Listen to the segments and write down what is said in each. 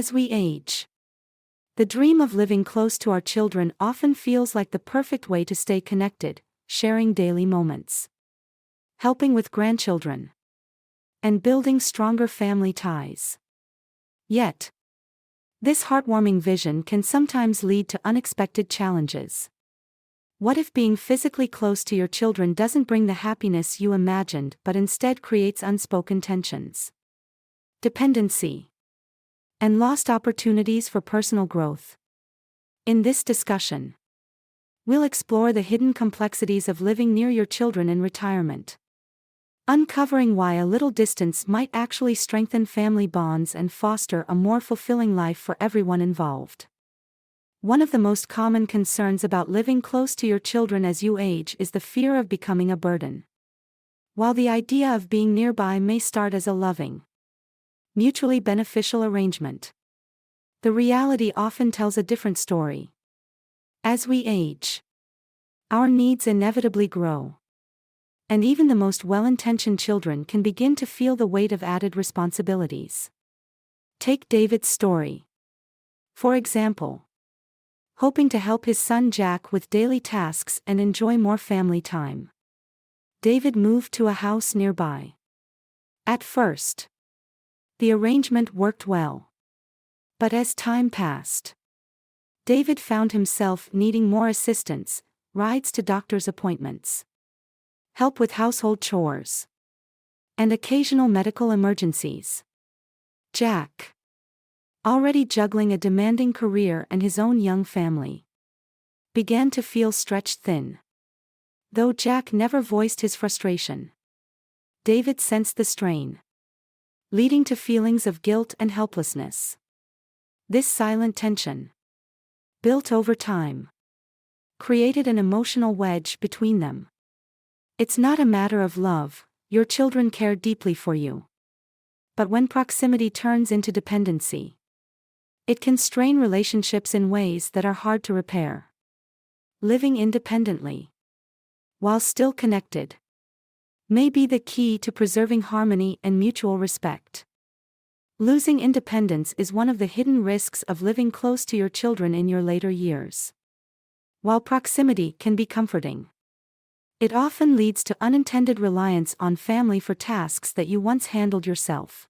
As we age, the dream of living close to our children often feels like the perfect way to stay connected, sharing daily moments, helping with grandchildren, and building stronger family ties. Yet, this heartwarming vision can sometimes lead to unexpected challenges. What if being physically close to your children doesn't bring the happiness you imagined but instead creates unspoken tensions, dependency, and lost opportunities for personal growth? In this discussion, we'll explore the hidden complexities of living near your children in retirement, uncovering why a little distance might actually strengthen family bonds and foster a more fulfilling life for everyone involved. One of the most common concerns about living close to your children as you age is the fear of becoming a burden. While the idea of being nearby may start as a loving, mutually beneficial arrangement, the reality often tells a different story. As we age, our needs inevitably grow, and even the most well-intentioned children can begin to feel the weight of added responsibilities. Take David's story, for example. Hoping to help his son Jack with daily tasks and enjoy more family time, David moved to a house nearby. At first, the arrangement worked well. But as time passed, David found himself needing more assistance, rides to doctor's appointments, help with household chores, and occasional medical emergencies. Jack, already juggling a demanding career and his own young family, began to feel stretched thin. Though Jack never voiced his frustration, David sensed the strain, leading to feelings of guilt and helplessness. This silent tension, built over time, created an emotional wedge between them. It's not a matter of love, your children care deeply for you. But when proximity turns into dependency, it can strain relationships in ways that are hard to repair. Living independently, while still connected, may be the key to preserving harmony and mutual respect. Losing independence is one of the hidden risks of living close to your children in your later years. While proximity can be comforting, it often leads to unintended reliance on family for tasks that you once handled yourself.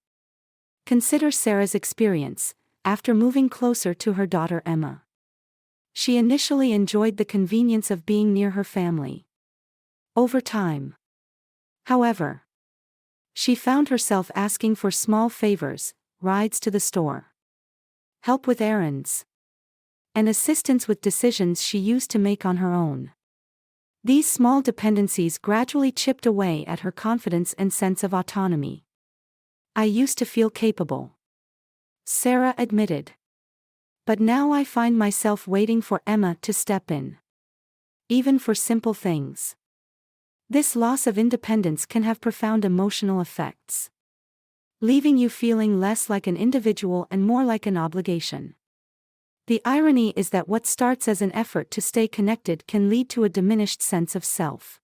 Consider Sarah's experience after moving closer to her daughter Emma. She initially enjoyed the convenience of being near her family. Over time, however, she found herself asking for small favors, rides to the store, help with errands, and assistance with decisions she used to make on her own. These small dependencies gradually chipped away at her confidence and sense of autonomy. "I used to feel capable," Sarah admitted. "But now I find myself waiting for Emma to step in, even for simple things." This loss of independence can have profound emotional effects, leaving you feeling less like an individual and more like an obligation. The irony is that what starts as an effort to stay connected can lead to a diminished sense of self.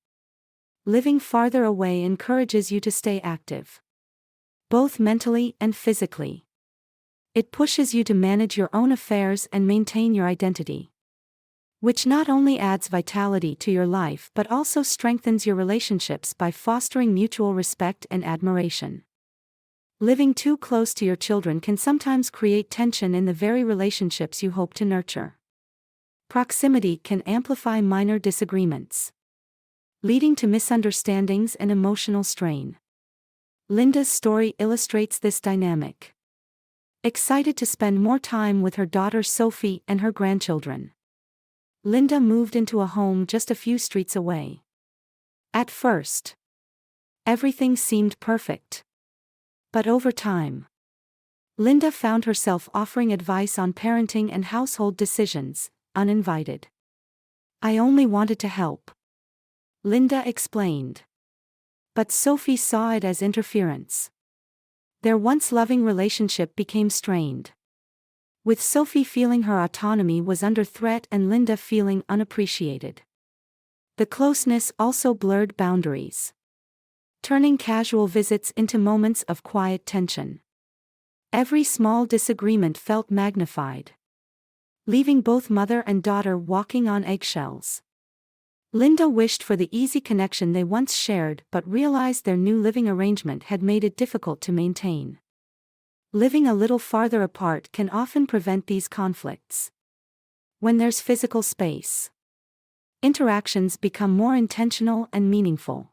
Living farther away encourages you to stay active, both mentally and physically. It pushes you to manage your own affairs and maintain your identity, which not only adds vitality to your life but also strengthens your relationships by fostering mutual respect and admiration. Living too close to your children can sometimes create tension in the very relationships you hope to nurture. Proximity can amplify minor disagreements, leading to misunderstandings and emotional strain. Linda's story illustrates this dynamic. Excited to spend more time with her daughter Sophie and her grandchildren, Linda moved into a home just a few streets away. At first, everything seemed perfect. But over time, Linda found herself offering advice on parenting and household decisions, uninvited. "I only wanted to help," Linda explained. But Sophie saw it as interference. Their once loving relationship became strained, with Sophie feeling her autonomy was under threat and Linda feeling unappreciated. The closeness also blurred boundaries, turning casual visits into moments of quiet tension. Every small disagreement felt magnified, leaving both mother and daughter walking on eggshells. Linda wished for the easy connection they once shared but realized their new living arrangement had made it difficult to maintain. Living a little farther apart can often prevent these conflicts. When there's physical space, interactions become more intentional and meaningful.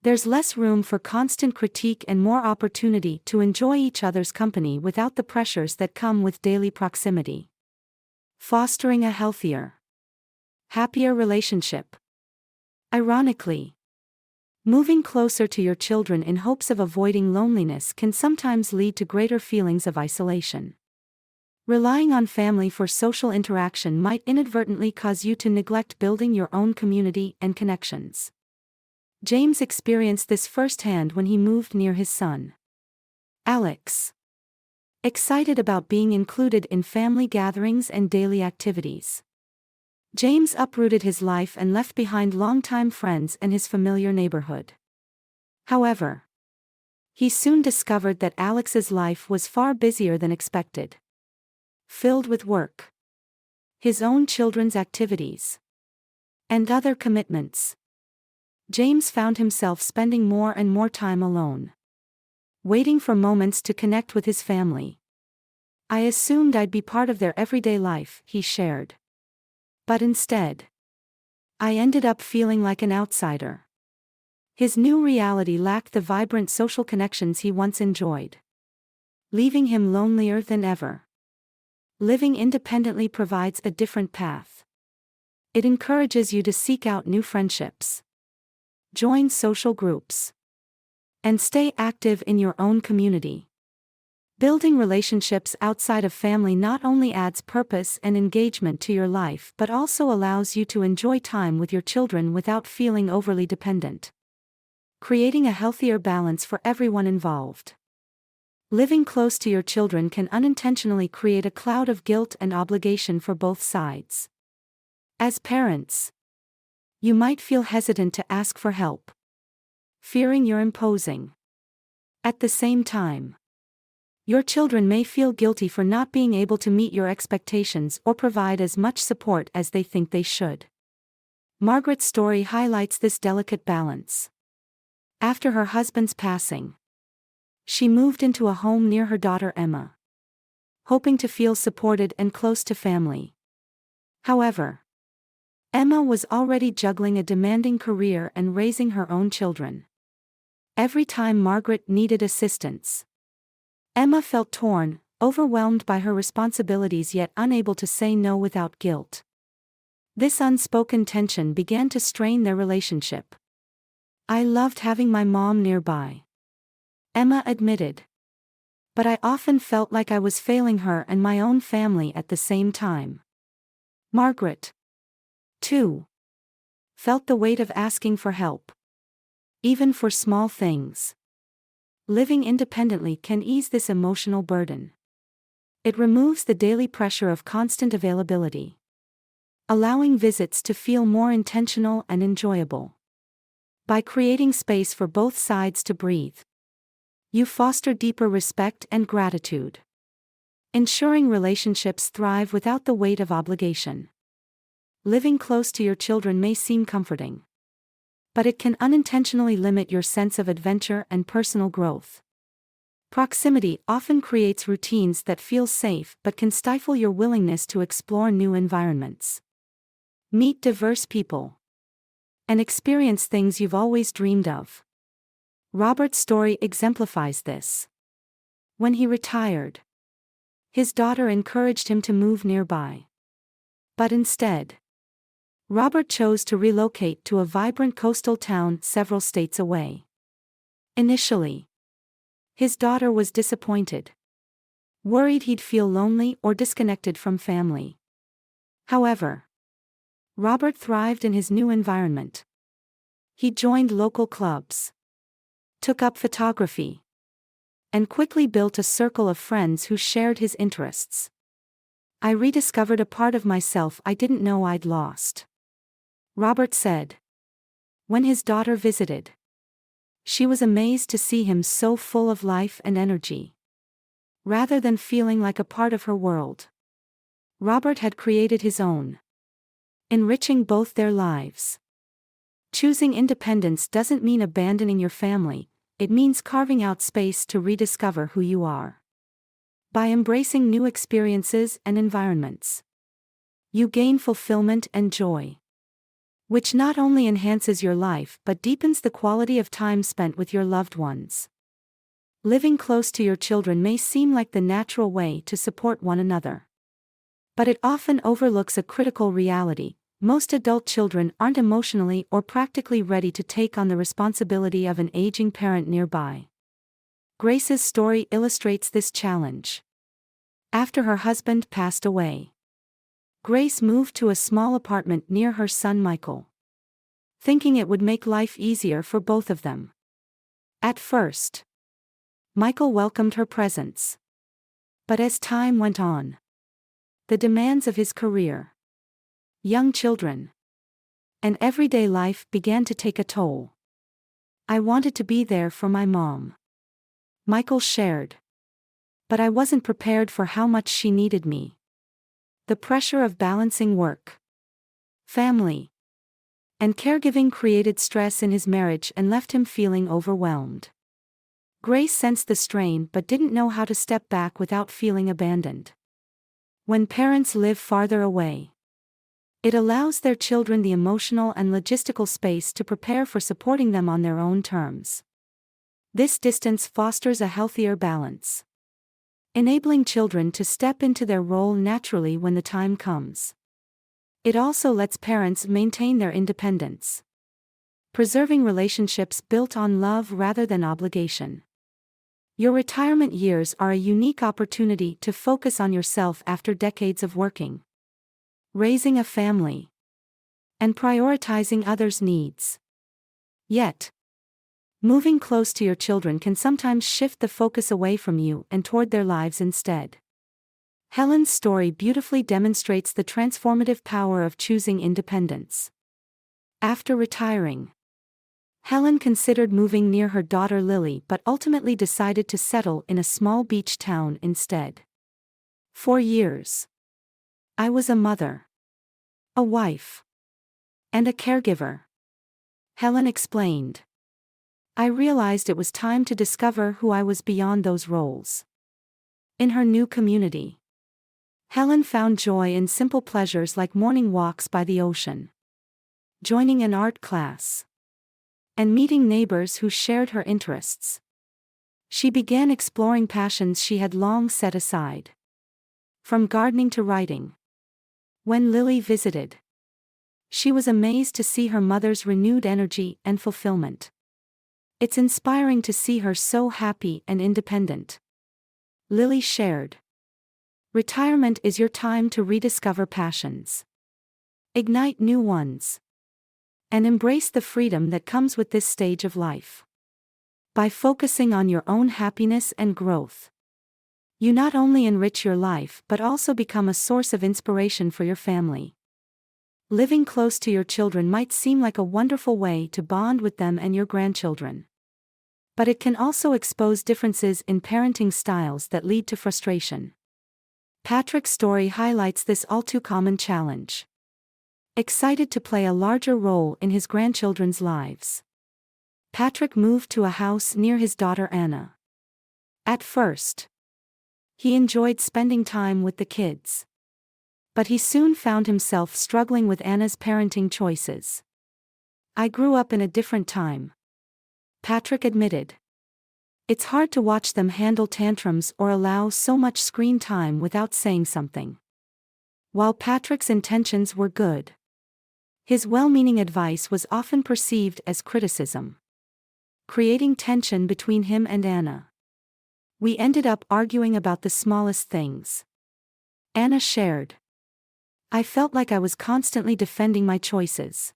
There's less room for constant critique and more opportunity to enjoy each other's company without the pressures that come with daily proximity. Fostering a healthier, happier relationship. Ironically, moving closer to your children in hopes of avoiding loneliness can sometimes lead to greater feelings of isolation. Relying on family for social interaction might inadvertently cause you to neglect building your own community and connections. James experienced this firsthand when he moved near his son, Alex. Excited about being included in family gatherings and daily activities, James uprooted his life and left behind longtime friends and his familiar neighborhood. However, he soon discovered that Alex's life was far busier than expected. Filled with work, his own children's activities, and other commitments, James found himself spending more and more time alone, waiting for moments to connect with his family. "I assumed I'd be part of their everyday life," he shared. "But instead, I ended up feeling like an outsider." His new reality lacked the vibrant social connections he once enjoyed, leaving him lonelier than ever. Living independently provides a different path. It encourages you to seek out new friendships, join social groups, and stay active in your own community. Building relationships outside of family not only adds purpose and engagement to your life but also allows you to enjoy time with your children without feeling overly dependent, creating a healthier balance for everyone involved. Living close to your children can unintentionally create a cloud of guilt and obligation for both sides. As parents, you might feel hesitant to ask for help, fearing you're imposing. At the same time, your children may feel guilty for not being able to meet your expectations or provide as much support as they think they should. Margaret's story highlights this delicate balance. After her husband's passing, she moved into a home near her daughter Emma, hoping to feel supported and close to family. However, Emma was already juggling a demanding career and raising her own children. Every time Margaret needed assistance, Emma felt torn, overwhelmed by her responsibilities yet unable to say no without guilt. This unspoken tension began to strain their relationship. "I loved having my mom nearby," Emma admitted. "But I often felt like I was failing her and my own family at the same time." Margaret, too, felt the weight of asking for help, even for small things. Living independently can ease this emotional burden. It removes the daily pressure of constant availability, allowing visits to feel more intentional and enjoyable. By creating space for both sides to breathe, you foster deeper respect and gratitude, ensuring relationships thrive without the weight of obligation. Living close to your children may seem comforting, but it can unintentionally limit your sense of adventure and personal growth. Proximity often creates routines that feel safe but can stifle your willingness to explore new environments, meet diverse people, and experience things you've always dreamed of. Robert's story exemplifies this. When he retired, his daughter encouraged him to move nearby. But instead, Robert chose to relocate to a vibrant coastal town several states away. Initially, his daughter was disappointed, worried he'd feel lonely or disconnected from family. However, Robert thrived in his new environment. He joined local clubs, took up photography, and quickly built a circle of friends who shared his interests. "I rediscovered a part of myself I didn't know I'd lost," Robert said. When his daughter visited, she was amazed to see him so full of life and energy. rather than feeling like a part of her world. Robert had created his own, enriching both their lives. Choosing independence doesn't mean abandoning your family, it means carving out space to rediscover who you are. By embracing new experiences and environments, you gain fulfillment and joy, which not only enhances your life but deepens the quality of time spent with your loved ones. Living close to your children may seem like the natural way to support one another, but it often overlooks a critical reality. Most adult children aren't emotionally or practically ready to take on the responsibility of an aging parent nearby. Grace's story illustrates this challenge. After her husband passed away, Grace moved to a small apartment near her son Michael, thinking it would make life easier for both of them. At first, Michael welcomed her presence. But as time went on, the demands of his career, young children, and everyday life began to take a toll. "I wanted to be there for my mom," Michael shared, "but I wasn't prepared for how much she needed me." The pressure of balancing work, family, and caregiving created stress in his marriage and left him feeling overwhelmed. Grace sensed the strain but didn't know how to step back without feeling abandoned. When parents live farther away, it allows their children the emotional and logistical space to prepare for supporting them on their own terms. This distance fosters a healthier balance, enabling children to step into their role naturally when the time comes. It also lets parents maintain their independence, preserving relationships built on love rather than obligation. Your retirement years are a unique opportunity to focus on yourself after decades of working, raising a family, and prioritizing others' needs. Yet, moving close to your children can sometimes shift the focus away from you and toward their lives instead. Helen's story beautifully demonstrates the transformative power of choosing independence. After retiring, Helen considered moving near her daughter Lily but ultimately decided to settle in a small beach town instead. For years, I was a mother, a wife, and a caregiver, Helen explained. I realized it was time to discover who I was beyond those roles. In her new community, Helen found joy in simple pleasures like morning walks by the ocean, joining an art class, and meeting neighbors who shared her interests. She began exploring passions she had long set aside, from gardening to writing. When Lily visited, she was amazed to see her mother's renewed energy and fulfillment. It's inspiring to see her so happy and independent, Lily shared. Retirement is your time to rediscover passions, ignite new ones, and embrace the freedom that comes with this stage of life. By focusing on your own happiness and growth, you not only enrich your life but also become a source of inspiration for your family. Living close to your children might seem like a wonderful way to bond with them and your grandchildren. But it can also expose differences in parenting styles that lead to frustration. Patrick's story highlights this all-too-common challenge. Excited to play a larger role in his grandchildren's lives, Patrick moved to a house near his daughter Anna. At first, he enjoyed spending time with the kids, but he soon found himself struggling with Anna's parenting choices. "I grew up in a different time," Patrick admitted. "It's hard to watch them handle tantrums or allow so much screen time without saying something." While Patrick's intentions were good, his well-meaning advice was often perceived as criticism, creating tension between him and Anna. "We ended up arguing about the smallest things," Anna shared. "I felt like I was constantly defending my choices."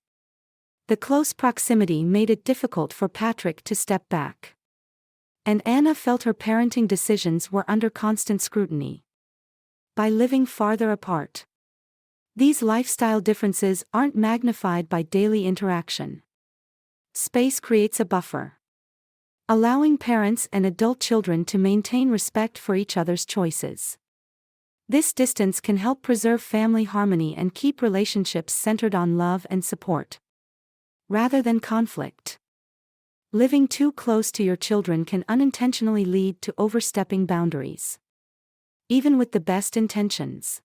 The close proximity made it difficult for Patrick to step back, and Anna felt her parenting decisions were under constant scrutiny. By living farther apart, these lifestyle differences aren't magnified by daily interaction. Space creates a buffer, allowing parents and adult children to maintain respect for each other's choices. This distance can help preserve family harmony and keep relationships centered on love and support, rather than conflict. Living too close to your children can unintentionally lead to overstepping boundaries, even with the best intentions.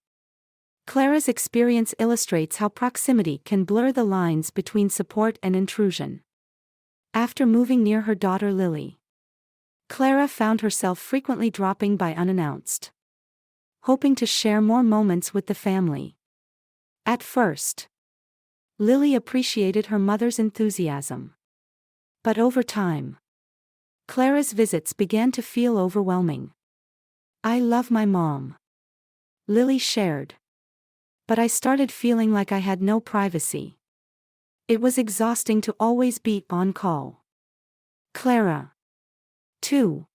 Clara's experience illustrates how proximity can blur the lines between support and intrusion. After moving near her daughter Lily, Clara found herself frequently dropping by unannounced, hoping to share more moments with the family. At first, Lily appreciated her mother's enthusiasm. But over time, Clara's visits began to feel overwhelming. "I love my mom," Lily shared. "But I started feeling like I had no privacy. It was exhausting to always be on call." Clara, too,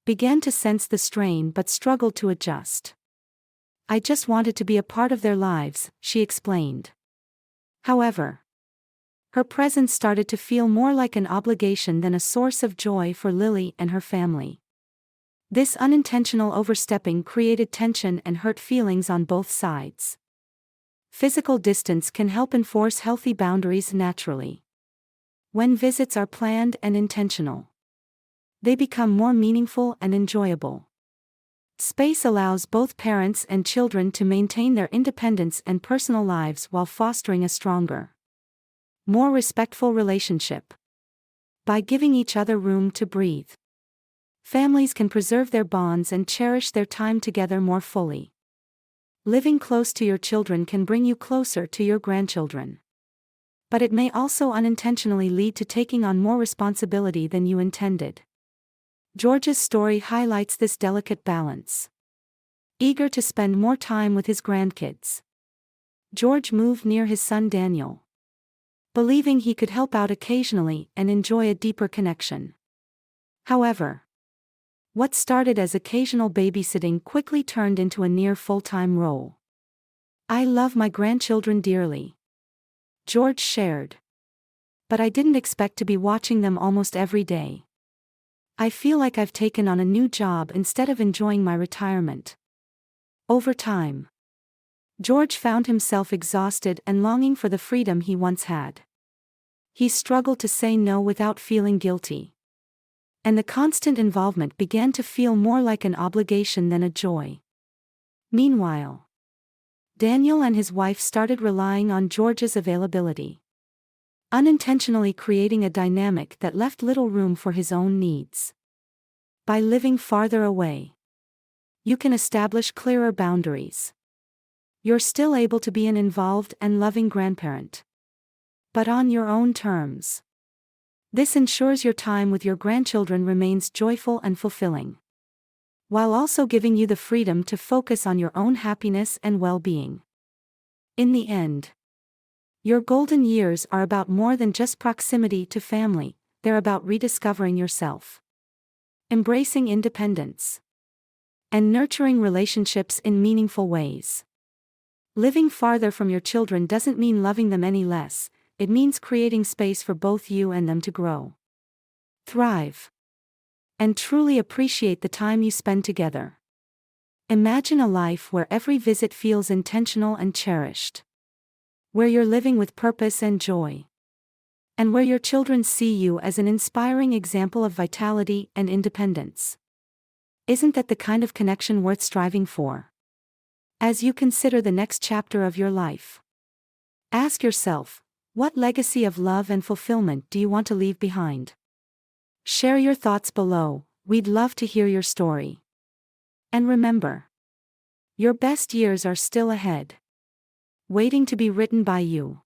began to sense the strain but struggled to adjust. "I just wanted to be a part of their lives," she explained. However, her presence started to feel more like an obligation than a source of joy for Lily and her family. This unintentional overstepping created tension and hurt feelings on both sides. Physical distance can help enforce healthy boundaries naturally. When visits are planned and intentional, they become more meaningful and enjoyable. Space allows both parents and children to maintain their independence and personal lives while fostering a stronger, more respectful relationship. By giving each other room to breathe, families can preserve their bonds and cherish their time together more fully. Living close to your children can bring you closer to your grandchildren. But it may also unintentionally lead to taking on more responsibility than you intended. George's story highlights this delicate balance. Eager to spend more time with his grandkids, George moved near his son Daniel, believing he could help out occasionally and enjoy a deeper connection. However, what started as occasional babysitting quickly turned into a near full-time role. "I love my grandchildren dearly," George shared. "But I didn't expect to be watching them almost every day. I feel like I've taken on a new job instead of enjoying my retirement." Over time, George found himself exhausted and longing for the freedom he once had. He struggled to say no without feeling guilty, and the constant involvement began to feel more like an obligation than a joy. Meanwhile, Daniel and his wife started relying on George's availability, unintentionally creating a dynamic that left little room for his own needs. By living farther away, you can establish clearer boundaries. You're still able to be an involved and loving grandparent, but on your own terms. This ensures your time with your grandchildren remains joyful and fulfilling, while also giving you the freedom to focus on your own happiness and well-being. In the end, your golden years are about more than just proximity to family, they're about rediscovering yourself, embracing independence, and nurturing relationships in meaningful ways. Living farther from your children doesn't mean loving them any less, it means creating space for both you and them to grow, thrive, and truly appreciate the time you spend together. Imagine a life where every visit feels intentional and cherished, where you're living with purpose and joy, and where your children see you as an inspiring example of vitality and independence. Isn't that the kind of connection worth striving for? As you consider the next chapter of your life, ask yourself, what legacy of love and fulfillment do you want to leave behind? Share your thoughts below, we'd love to hear your story. And remember, your best years are still ahead, waiting to be written by you.